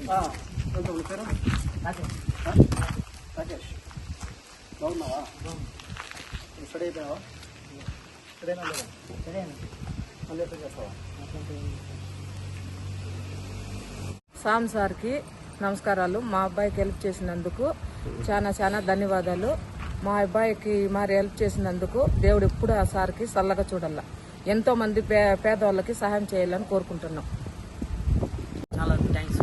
పేరు రాకేష్. బాగున్నావా? Study అయిపోయావా? Study అయినా లేదా? మళ్ళీ ఎప్పుడు చేస్తావా? సామ్ సార్కి నమస్కారాలు. మా అబ్బాయికి హెల్ప్ చేసినందుకు చాలా చాలా ధన్యవాదాలు. మా అబ్బాయికి మరి హెల్ప్ చేసినందుకు దేవుడు ఎప్పుడు ఆ సార్కి చల్లగా చూడాల. ఎంతో మంది పేదవాళ్ళకి సహాయం చేయాలని కోరుకుంటున్నాం. చాలా థ్యాంక్స్.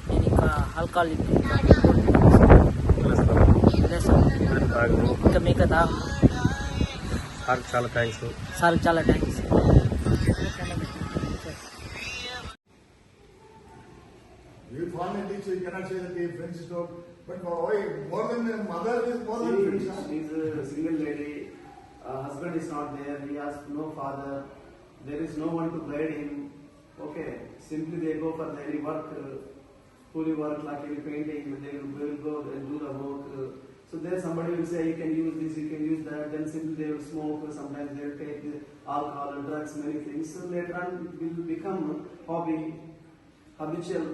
నేను ఇంకా ఆల్కహాల్ ఇంకా మీకు చాలా థ్యాంక్స్. సార్కి చాలా thanks. You found a teacher, you cannot say that the friends is not, but why more than the mother is more than friends. She is a single lady. Husband is not there. He has no father. There is no one to guide him. Okay, simply they go for daily work, fully work like any painting. They will go and do the work. So there somebody will say you can use this, you can use that. Then simply they will smoke. Sometimes they will take alcohol and drugs, many things. So later on it will become habitual.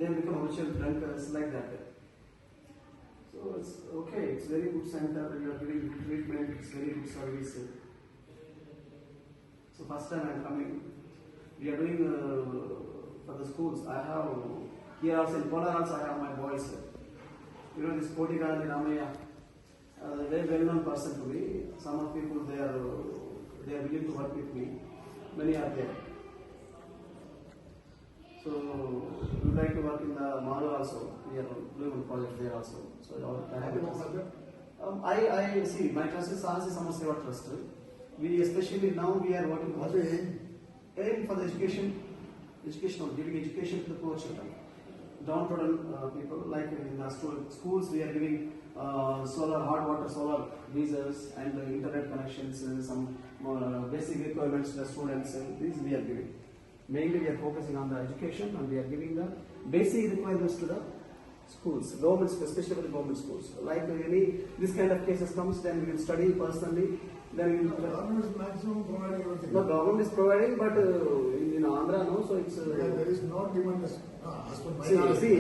They become habitual drunkards like that. So it's okay. It's very good center. You are giving good treatment. It's very good service. So first time I am coming. We are doing for the schools. I have here also in Polar also I have my boys. You know this Kotikarani Ramaya, very well known person to me. Some of people they are willing to work with me. Many are there. So we like to work in the Maru also. We are doing one project there also. So I have I see my trust is Sahasi Samaseva Trust. We especially now we are working for aim for the education giving education to the poor children, downtrodden people. Like in the schools we are giving solar, hot water, solar geysers and internet connections, some basic requirements to the students. These we are giving. Mainly we are focusing on the education and we are giving the basic requirements to the schools, government, especially the government schools. Like any this kind of cases comes, then we will study personally. Then we will. The government is maximum providing everything. The government is providing, but in Andhra no, so it's. There is not even this. As per my See,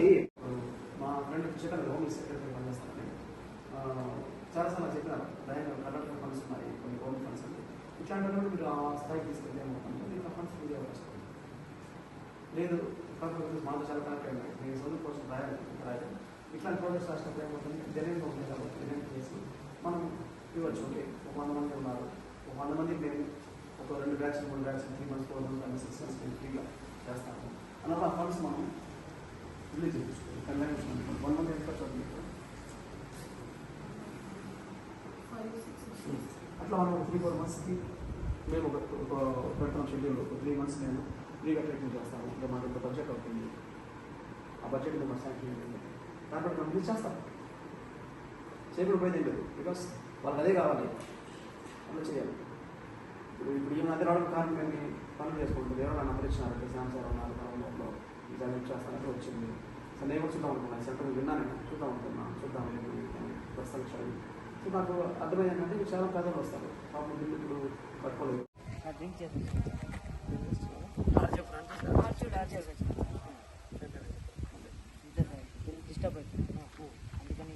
మా friend చెప్పాను home secretary పనిచేస్తాను. చాలాసార్లు చెప్పినారు conductor funds ఉన్నాయి, కొన్ని government funds ఉన్నాయి. ఇట్లాంటి మీరు ఆ స్థాయికి తీసుకెళ్తే ఏమవుతుంది, మీకు ఫండ్స్ ఫ్రీగా వస్తుంది. లేదు కాకపోతే మాకు చాలా కరెక్ట్ అయినాయి, నేను సొంత కోసం రాయాలి. ఇట్లాంటి ప్రాజెక్ట్స్ రాసినప్పుడు ఏమవుతుంది, జనరల్ ఉంటుంది కాబట్టి జనరల్ చేసి మనం ఇవ్వచ్చు. ఓకే, ఒక 100 మంది ఉన్నారు, ఒక 100 మందికి నేను ఒక 2 బ్యాచ్లు 3 బ్యాచ్లు 3 months 4 months 6 months నేను ఫ్రీగా చేస్తాను అన్నప్పుడు ఆ ఫండ్స్ మనం రిలీజ్ చేయించుకోవాలి. కన్వెన్షన్ 1 month ఎంత ఖర్చు అవుతుంది, అట్లా మనం 3-4 monthsకి మేము ఒక పెడతాం షెడ్యూల్. ఒక 3 months నేను ఫ్రీగా ట్రీట్మెంట్ చేస్తాము. ఇంకా మాకు ఇంత బడ్జెట్ అవుతుంది, ఆ బడ్జెట్ మా శాంక్షన్ ఉంటుంది, దాంట్లో మనం రిలీజ్ చేస్తాం. చేయకుండా పోయింది లేదు, బికాస్ వాళ్ళకి అదే కావాలి, అలా చేయాలి. ఇప్పుడు ఈ మధ్య రావడం కారణం ఏంటి, పనులు చేసుకుంటుంది. ఎవరో నంబర్ ఇచ్చినారంటే శాంసర్ ఉన్నారు లోపల నిజాన్ని చేస్తానంటే వచ్చింది. సో నేను కూడా చూద్దాం అనుకున్నాను, సెంటర్ విన్నాను, చూద్దాం ప్రస్తుతం. సో నాకు అర్థమైంది ఏంటంటే చాలా ప్రజలు వస్తారు, పాపం బిల్లు ఇప్పుడు కట్టుకోలేదు. డిస్టర్బ్ అవుతుంది అందుకని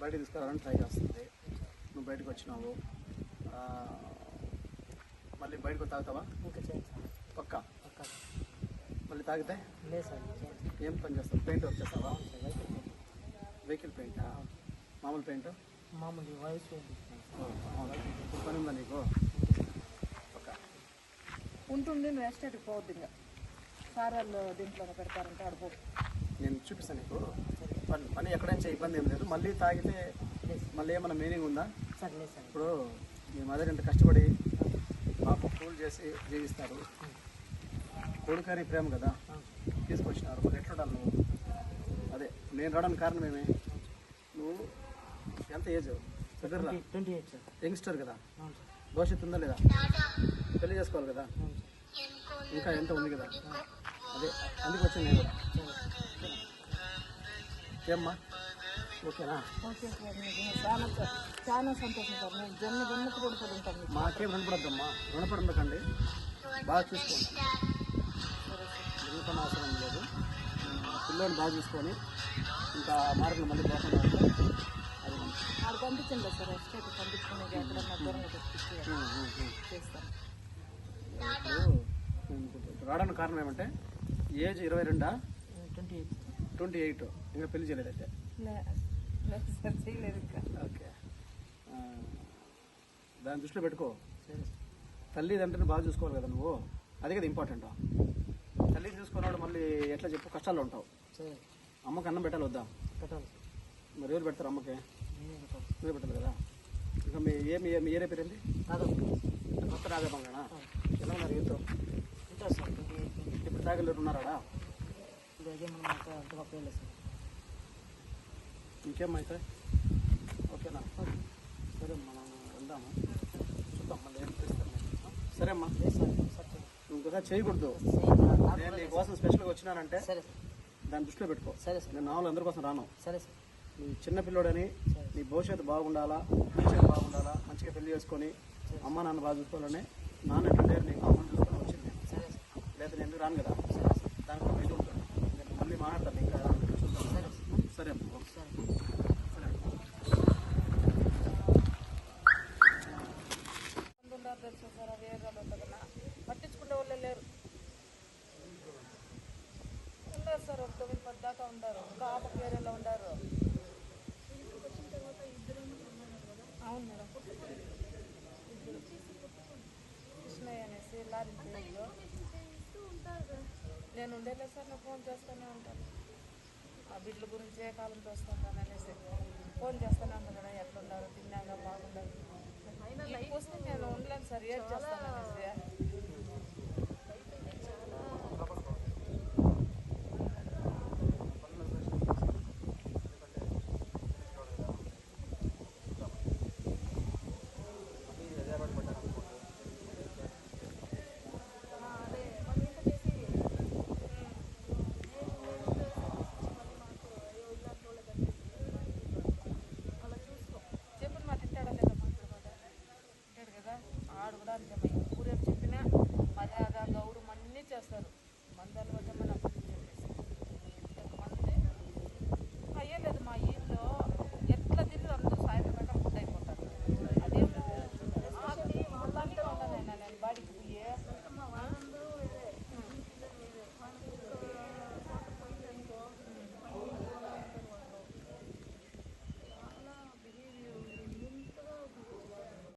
బయట తీసుకురావాలని ట్రై చేస్తుంది. నువ్వు బయటకు వచ్చినావు, మళ్ళీ బయటకు తాగుతావా? ఇంకా చేయండి సార్. పక్కా మళ్ళీ తాగితే లేదు సార్. ఏం పని చేస్తావు? పెయింట్ వర్క్ చేస్తావా? వెహికల్ పెయింటా? మామూలు పెయింట్? మామూలు వాయిస్ పెయింట్ పని ఉందా నీకు? పక్కా ఉంటుంది. నువ్వు ఎస్టేట్కి పోవద్దు, ఇంకా సార్ వాళ్ళు దీంట్లో పెడతారంటే ఆడుకో. నేను చూపిస్తాను నీకు పని ఎక్కడైనా ఇబ్బంది ఏం లేదు. మళ్ళీ తాగితే మళ్ళీ ఏమన్నా మీనింగ్ ఉందా? సార్ లేదు సార్. ఇప్పుడు మీ మదర్ ఇంత కష్టపడి మాకు కూల్ చేసి జీవిస్తారు, కొడుకని ప్రేమ కదా తీసుకొచ్చినారు, మరి ఎట్లుండాలి నువ్వు? అదే నేను రావడానికి కారణం ఏమే, నువ్వు ఎంత ఏజ్? 28 సార్. యంగ్స్టర్ కదా, భవిష్యత్తు ఉందా లేదా? పెళ్లి చేసుకోవాలి కదా, ఇంకా ఎంత ఉంది కదా, అదే అందుకు వచ్చింది నేను కూడా. ఏమ్మా ఓకేనా? ఓకే సార్, మీకు చాలా సంతోషం సార్. నేను జన్మకు రుణపడి ఉంటాను మీకు. మాకేం రుణపడద్దమ్మా, రుణపడి ఉండకండి, బాగా చూసుకోండి, రుణపడిన అవసరం లేదు. పిల్లోని బాగా చూసుకొని ఇంకా మార్కులు మళ్ళీ పోకుండా ఉంటే అది మంచిది. ఆడు పంపించండి సార్, ఎస్టేట్ పంపించుకునేది ఎక్కడన్నా దూరంగా చేస్తాను. ఇప్పుడు రావడానికి కారణం ఏమంటే ఏజ్ 22, 28 ఇంకా పెళ్లి చేయలేదైతే. లేదు సార్, చేయలేదు ఇంకా. ఓకే, దాన్ని దృష్టిలో పెట్టుకో. తల్లిదండ్రులను బాగా చూసుకోవాలి కదా నువ్వు, అదే కదా ఇంపార్టెంట్. తల్లిని చూసుకున్నాడు మళ్ళీ ఎట్లా చెప్పు, కష్టాల్లో ఉంటావు. అమ్మకి అన్నం పెట్టాలి వద్దా? పెట్టాలి. మరి ఎవరు పెడతారు అమ్మకి? నువ్వే పెట్టాలి కదా. ఇంకా మీ మీ ఏరియా పేరు ఏంటి? కొత్త రాజభంగానా? ఎలా ఉన్నారు యూత్? ఉంటారు సార్. ఇప్పుడు తాగలేరు ఉన్నారా? ఇదే మనం అంత గొప్ప లేదు సార్. ఇంకేమైతే ఓకేనా? సరే మనం వెళ్దాము, చూద్దాం మళ్ళీ ఏం చేస్తాను. సరే అమ్మా, ఇంకోసారి చేయకూడదు. నేను నీ కోసం స్పెషల్గా వచ్చినానంటే సరే దాన్ని దృష్టిలో పెట్టుకో. సరే సార్. నేను నాలుగు అందరి కోసం రాను. సరే సార్. నీ చిన్న పిల్లోడని నీ భవిష్యత్తు బాగుండాలా, మంచిగా బాగుండాలా, మంచిగా పెళ్లి చేసుకొని అమ్మ నాన్న బాగా చూసుకోవాలని నాన్న అంటే నీకు అమ్మని చూసుకొని వచ్చింది. సరే సార్. లేదా నేను ఎందుకు రాను కదా, దానికి ఒక ఇది ఉంటుంది. నేను మళ్ళీ మాట్లాడతాను ఇంకా. సరే అమ్మ, సరే. తెలుసు సార్, అది ఏరియాలో ఉంటుందన్నా పట్టించుకునే వాళ్ళే లేరు. ఉన్నారు సార్, ఒక 9-10 దాకా ఉండారు. ఇంకా ఆ పక్క ఏరియాలో ఉండారు. అవును మేడం, కృష్ణయ్య అనేసి లారీ పేరులో. నేను ఉండేలే సార్, నేను ఫోన్ చేస్తూనే ఉంటాను. ఆ బిడ్డల గురించి ఏ కాలంతో వస్తుంటాను అనేసి ఫోన్ చేస్తూనే ఉంటాను కదా, ఎట్లున్నారు, తిన్నాగా, బాగుండాలి. మీకోసం నేను ఉండలేను సార్, ఏం చేస్తాను అనేసి.